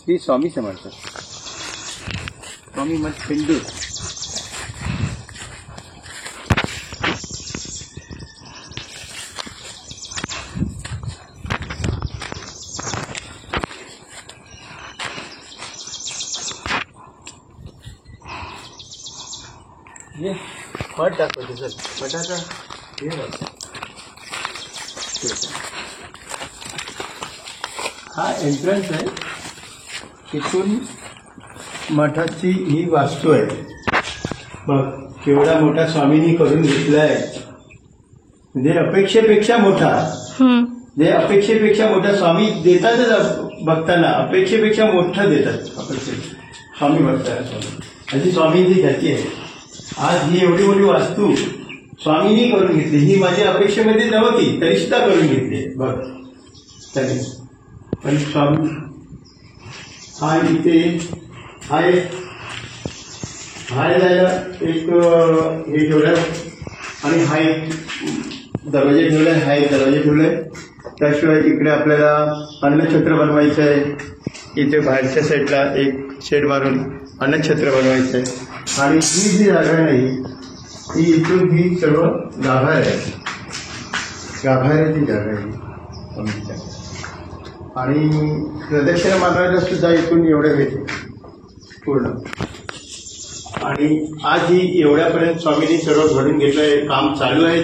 श्री स्वामी समर्थ. स्वामी मठ पेंडूर. ये मठ दाखवते सर. मठाचा हे बघा. हा एंट्रन्स आहे. इथून मठाची ही वास्तू आहे. बघ केवढा मोठा स्वामींनी करून घेतलाय. म्हणजे अपेक्षेपेक्षा मोठा. जे अपेक्षेपेक्षा मोठा स्वामी देतातच भक्तांना. अपेक्षेपेक्षा मोठं देतात स्वामी भक्तांना. अशी स्वामींची जाती आहे. आज ही एवढी मोठी वास्तू स्वामींनी करून घेतली. ही माझ्या अपेक्षेमध्ये नव्हती तरी सुद्धा करून घेतली. बघ तरी पण स्वामी हा इथे हाय जायला एक हे ठेवलं आणि हा एक दरवाजे ठेवलाय. हा एक दरवाजे ठेवलाय. त्याशिवाय इकडे आपल्याला अन्नछत्र बनवायचं आहे. इथे बाहेरच्या साईडला एक शेड मारून अन्नछत्र बनवायचं आहे. आणि ही जी जागा नाही ही इथून ही सर्व गाभार आहे. गाभाऱ्याची जागा आहे. आणि प्रदक्षिणा मारण्याला सुद्धा इथून एवढं भेटते पूर्ण. आणि आज ही एवढ्यापर्यंत स्वामींनी सर्व घडून घेतलंय. काम चालू आहे.